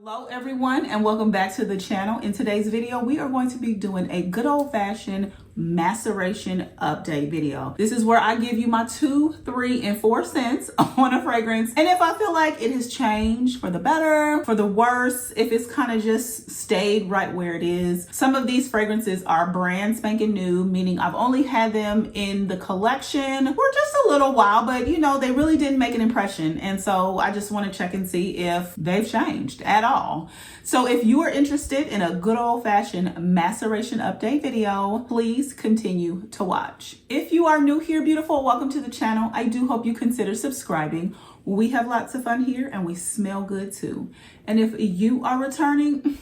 Hello everyone and welcome back to the channel. In today's video, we are going to be doing a good old-fashioned maceration update video. This is where I give you my 2, 3, and 4 cents on a fragrance. And if I feel like it has changed for the better, for the worse, if it's kind of just stayed right where it is. Some of these fragrances are brand spanking new, meaning I've only had them in the collection for just a little while, but you know, they really didn't make an impression. And so I just want to check and see if they've changed at all. So if you are interested in a good old-fashioned maceration update video, please continue to watch. If you are new here, beautiful, welcome to the channel. I do hope you consider subscribing. We have lots of fun here and we smell good too. And if you are returning,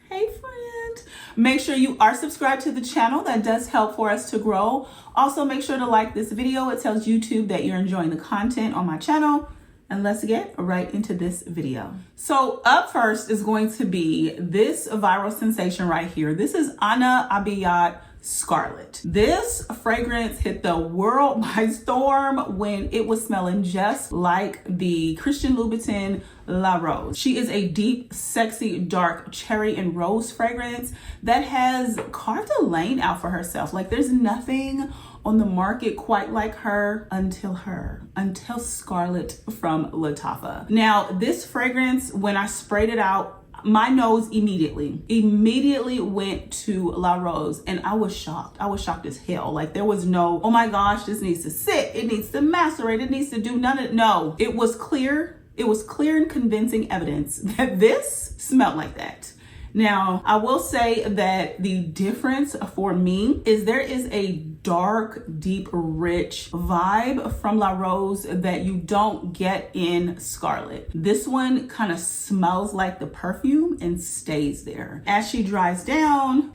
hey friend, make sure you are subscribed to the channel. That does help for us to grow. Also make sure to like this video. It tells YouTube that you're enjoying the content on my channel. And let's get right into this video. So up first is going to be this viral sensation right here. This is Abiyedh Scarlet. This fragrance hit the world by storm when it was smelling just like the Christian Louboutin La Rose. She is a deep, sexy, dark cherry and rose fragrance that has carved a lane out for herself. Like there's nothing on the market quite like her until Scarlet from Lattafa. Now this fragrance, when I sprayed it out, my nose immediately went to La Rose and I was shocked. I was shocked as hell. Like there was no, oh my gosh, this needs to sit, it needs to macerate, it needs to do none of it. No, it was clear. It was clear and convincing evidence that this smelled like that. Now, I will say that the difference for me is there is a dark, deep, rich vibe from La Rose that you don't get in Scarlet. This one kind of smells like the perfume and stays there. As she dries down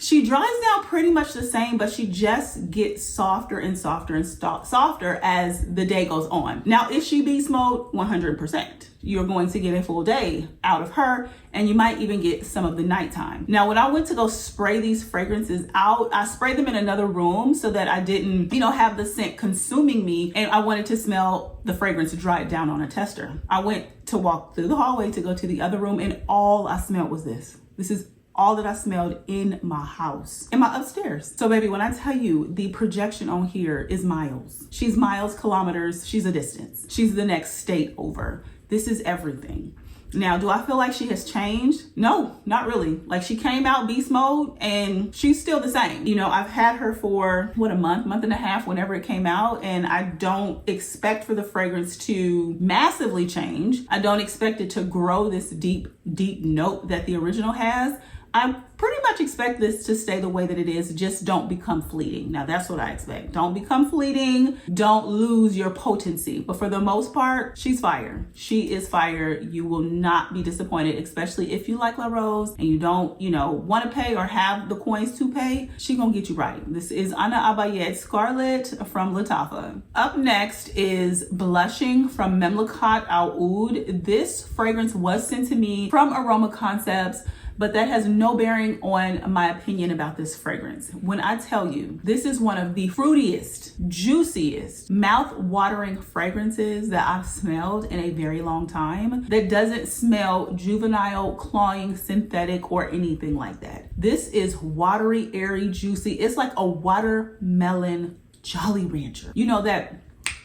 pretty much the same, but she just gets softer and softer and softer as the day goes on. Now, if she beast mode, 100%. You're going to get a full day out of her and you might even get some of the nighttime. Now, when I went to go spray these fragrances out, I sprayed them in another room so that I didn't, have the scent consuming me and I wanted to smell the fragrance dry it down on a tester. I went to walk through the hallway to go to the other room and all I smelled was this. This is all that I smelled in my house, in my upstairs. So baby, when I tell you the projection on here is miles, she's miles, kilometers, she's a distance. She's the next state over. This is everything. Now, do I feel like she has changed? No, not really. Like she came out beast mode and she's still the same. I've had her for a month and a half whenever it came out, and I don't expect for the fragrance to massively change. I don't expect it to grow this deep note that the original has. I pretty much expect this to stay the way that it is. Just don't become fleeting. Now that's what I expect. Don't become fleeting. Don't lose your potency. But for the most part, she's fire. She is fire. You will not be disappointed, especially if you like La Rose and you don't, want to pay or have the coins to pay. She gonna get you right. This is Abiyedh Scarlet from Lattafa. Up next is Blushing from Mamlakat Al Oud. This fragrance was sent to me from Aroma Concepts, but that has no bearing on my opinion about this fragrance. When I tell you, this is one of the fruitiest, juiciest, mouth-watering fragrances that I've smelled in a very long time that doesn't smell juvenile, cloying, synthetic, or anything like that. This is watery, airy, juicy. It's like a watermelon Jolly Rancher.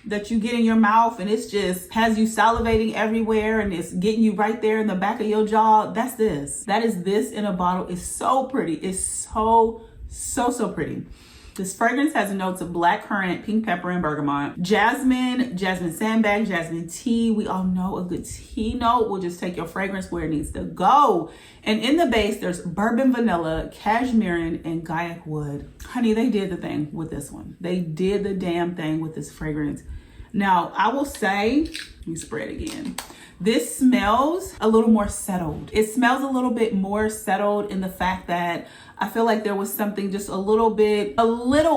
That you get in your mouth and it's just has you salivating everywhere and it's getting you right there in the back of your jaw. That's this. That is this in a bottle. It's so pretty. It's so pretty. This fragrance has notes of black currant, pink pepper, and bergamot. Jasmine sandbag, jasmine tea. We all know a good tea note will just take your fragrance where it needs to go. And in the base, there's bourbon vanilla, cashmere, and gaiac wood. Honey, they did the thing with this one. They did the damn thing with this fragrance. Now, I will say, let me spray it again. This smells a little more settled. It smells a little bit more settled in the fact that I feel like there was something just a little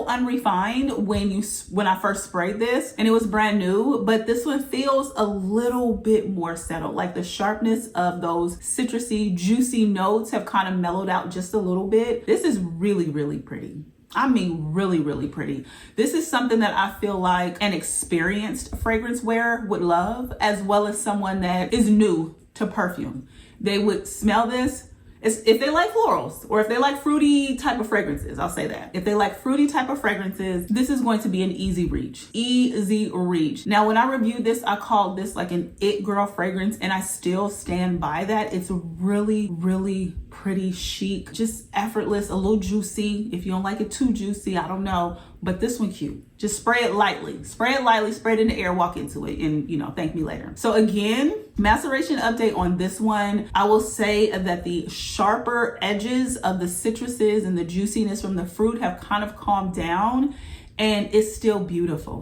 unrefined when I first sprayed this and it was brand new, but this one feels a little bit more settled. Like the sharpness of those citrusy, juicy notes have kind of mellowed out just a little bit. This is really, really pretty. I mean, really, really pretty. This is something that I feel like an experienced fragrance wearer would love, as well as someone that is new to perfume. they would smell this. If they like florals or if they like fruity type of fragrances, I'll say that. If they like fruity type of fragrances, this is going to be an easy reach. Easy reach. Now, when I reviewed this, I called this like an it girl fragrance, and I still stand by that. It's really, really pretty chic, just effortless, a little juicy. If you don't like it too juicy, I don't know, but this one cute. Just spray it lightly, spray it in the air, walk into it, and thank me later. So again, maceration update on this one. I will say that the sharper edges of the citruses and the juiciness from the fruit have kind of calmed down, and it's still beautiful,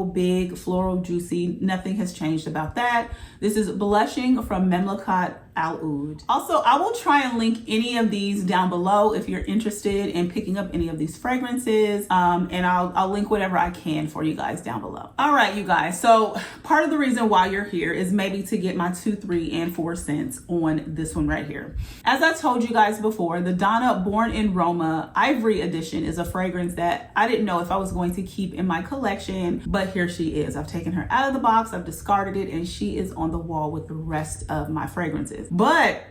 big, floral, juicy. Nothing has changed about that. This is Blushing from Mamlakat Al Oud. Also, I will try and link any of these down below if you're interested in picking up any of these fragrances. And I'll link whatever I can for you guys down below. All right, you guys. So part of the reason why you're here is maybe to get my 2, 3, and 4 cents on this one right here. As I told you guys before, the Donna Born in Roma Ivory edition is a fragrance that I didn't know if I was going to keep in my collection, but here she is. I've taken her out of the box, I've discarded it, and she is on the wall with the rest of my fragrances. But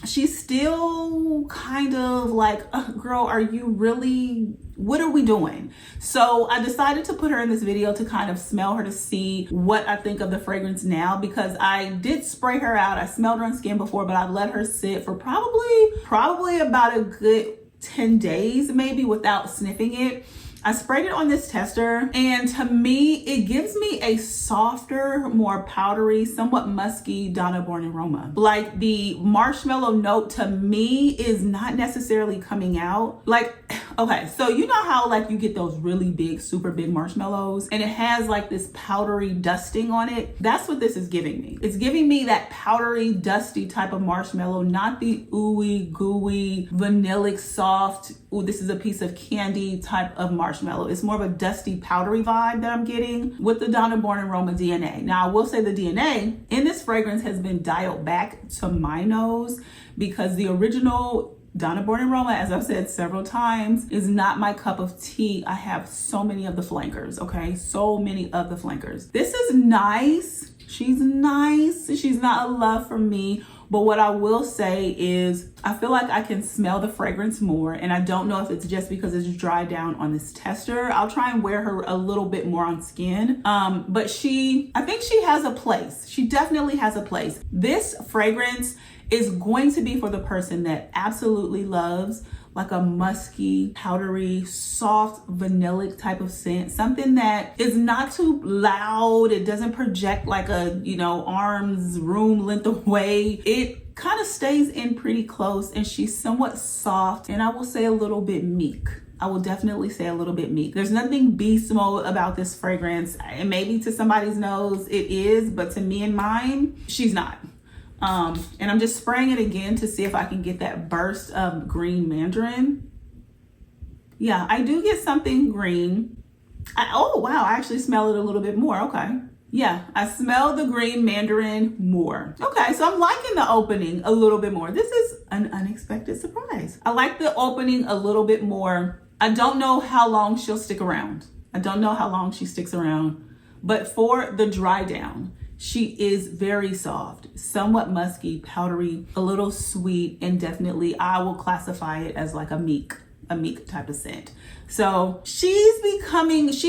she's still kind of like, girl, are you really, what are we doing? So I decided to put her in this video to kind of smell her, to see what I think of the fragrance now, because I did spray her out. I smelled her on skin before, but I've let her sit for probably about a good 10 days maybe without sniffing it. I sprayed it on this tester, and to me, it gives me a softer, more powdery, somewhat musky Donna Born in Roma. Like the marshmallow note to me is not necessarily coming out. Like, okay, so you know how like you get those really big, super big marshmallows and it has like this powdery dusting on it? That's what this is giving me. It's giving me that powdery, dusty type of marshmallow, not the ooey, gooey, vanillic, soft, ooh, this is a piece of candy type of marshmallow. It's more of a dusty, powdery vibe that I'm getting with the Donna Born in Roma DNA. Now, I will say the DNA in this fragrance has been dialed back to my nose, because the original Donna Born in Roma, as I've said several times, is not my cup of tea. I have so many of the flankers, okay? So many of the flankers. This is nice. She's nice. She's not a love for me. But what I will say is I feel like I can smell the fragrance more, and I don't know if it's just because it's dried down on this tester. I'll try and wear her a little bit more on skin. But I think she has a place. She definitely has a place. This fragrance is going to be for the person that absolutely loves like a musky, powdery, soft, vanillic type of scent. Something that is not too loud. It doesn't project like a, arm's room length away. It kind of stays in pretty close, and she's somewhat soft, and I will say a little bit meek. I will definitely say a little bit meek. There's nothing beast mode about this fragrance, and maybe to somebody's nose it is, but to me and mine, she's not. And I'm just spraying it again to see if I can get that burst of green mandarin. Yeah, I do get something green. Oh wow, I actually smell it a little bit more. Okay. Yeah, I smell the green mandarin more. Okay, so I'm liking the opening a little bit more. This is an unexpected surprise. I like the opening a little bit more. I don't know how long she'll stick around. I don't know how long she sticks around, but for the dry down, she is very soft, somewhat musky, powdery, a little sweet, and definitely I will classify it as like a meek type of scent. So she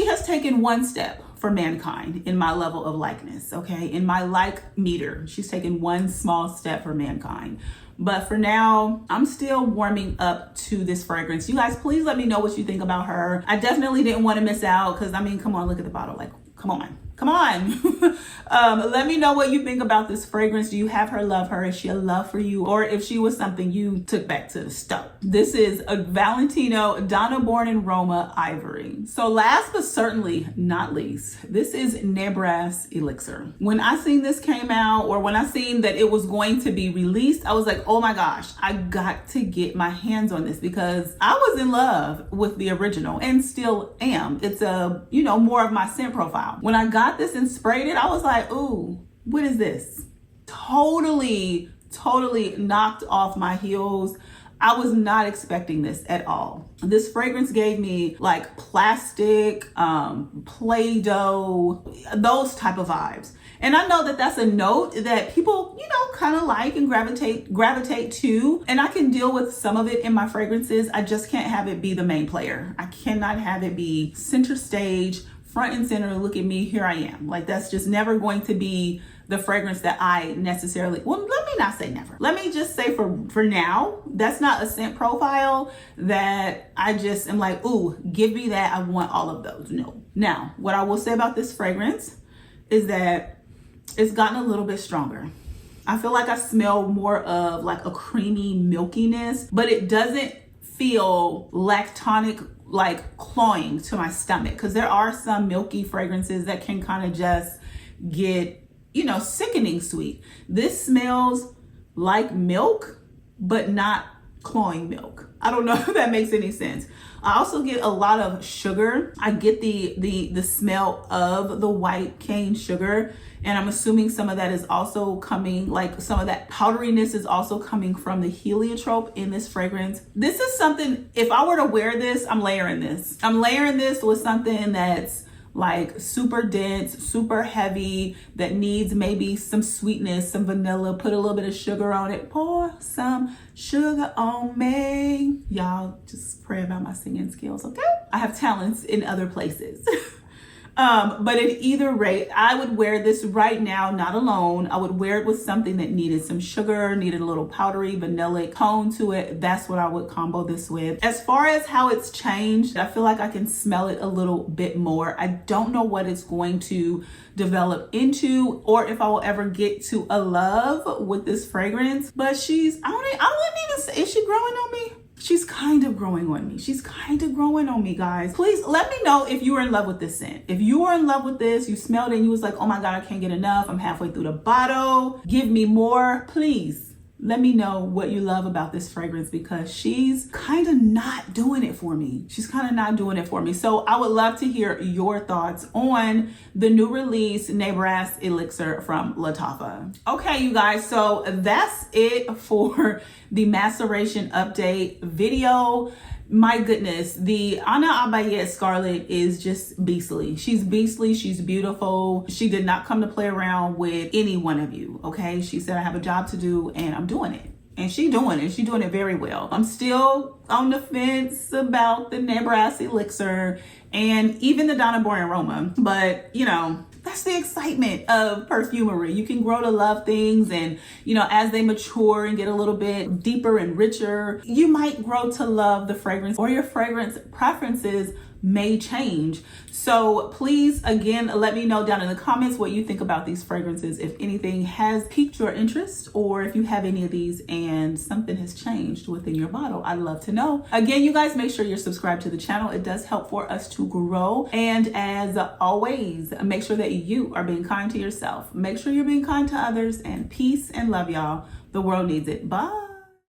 has taken one step for mankind in my level of likeness, okay? In my like meter, she's taken one small step for mankind. But for now, I'm still warming up to this fragrance. You guys, please let me know what you think about her. I definitely didn't want to miss out, because I mean, come on, look at the bottle. Like, come on. Let me know what you think about this fragrance. Do you have her, love her? Is she a love for you? Or if she was something you took back to the stove? This is a Valentino Donna Born in Roma Ivory. So last but certainly not least, this is Nebras Elixir. When I seen this came out, or when I seen that it was going to be released, I was like, oh my gosh, I got to get my hands on this, because I was in love with the original and still am. It's a, more of my scent profile. When I got this and sprayed it, I was like, ooh, what is this? Totally knocked off my heels. I was not expecting this at all. This fragrance gave me like plastic, Play-Doh, those type of vibes. And I know that that's a note that people, you know, kind of like and gravitate to. And I can deal with some of it in my fragrances. I just can't have it be the main player. I cannot have it be center stage, front and center, look at me, here I am. Like, that's just never going to be the fragrance that I necessarily, well, let me not say never. Let me just say for now, that's not a scent profile that I just am like, ooh, give me that. I want all of those. No. Now, what I will say about this fragrance is that it's gotten a little bit stronger. I feel like I smell more of like a creamy milkiness, but it doesn't feel lactonic, like cloying to my stomach. Because there are some milky fragrances that can kind of just get, you know, sickening sweet. This smells like milk, but not cloying milk. I don't know if that makes any sense. I also get a lot of sugar. I get the smell of the white cane sugar. And I'm assuming some of that is also coming, like some of that powderiness is also coming from the heliotrope in this fragrance. This is something, if I were to wear this, I'm layering this. I'm layering this with something that's like super dense, super heavy, that needs maybe some sweetness, some vanilla, put a little bit of sugar on it. Pour some sugar on me. Y'all just pray about my singing skills, okay? I have talents in other places. But at either rate, I would wear this right now, not alone. I would wear it with something that needed some sugar, needed a little powdery, vanilla tone to it. That's what I would combo this with. As far as how it's changed, I feel like I can smell it a little bit more. I don't know what it's going to develop into, or if I will ever get to a love with this fragrance. But I wouldn't even say, is she growing on me? She's kind of growing on me. She's kind of growing on me, guys. Please let me know if you are in love with this scent. If you are in love with this, you smelled it and you was like, oh my God, I can't get enough. I'm halfway through the bottle. Give me more. Please let me know what you love about this fragrance, because she's kind of not doing it for me. She's kind of not doing it for me. So I would love to hear your thoughts on the new release Nebras Elixir from Lattafa. Okay, you guys, so that's it for the Maceration update video. My goodness, the Abiyedh Scarlet is just beastly. She's beastly. She's beautiful. She did not come to play around with any one of you, okay? She said, I have a job to do and I'm doing it. And she's doing it. She's doing it very well. I'm still on the fence about the Nebras Elixir and even the Donna and Roma. But, you know, that's the excitement of perfumery. You can grow to love things, and you know, as they mature and get a little bit deeper and richer, you might grow to love the fragrance, or your fragrance preferences may change. So please, again, let me know down in the comments what you think about these fragrances. If anything has piqued your interest, or if you have any of these and something has changed within your bottle, I'd love to know. Again, you guys, make sure you're subscribed to the channel. It does help for us to grow. And as always, make sure that you are being kind to yourself. Make sure you're being kind to others, and peace and love, y'all. The world needs it. Bye.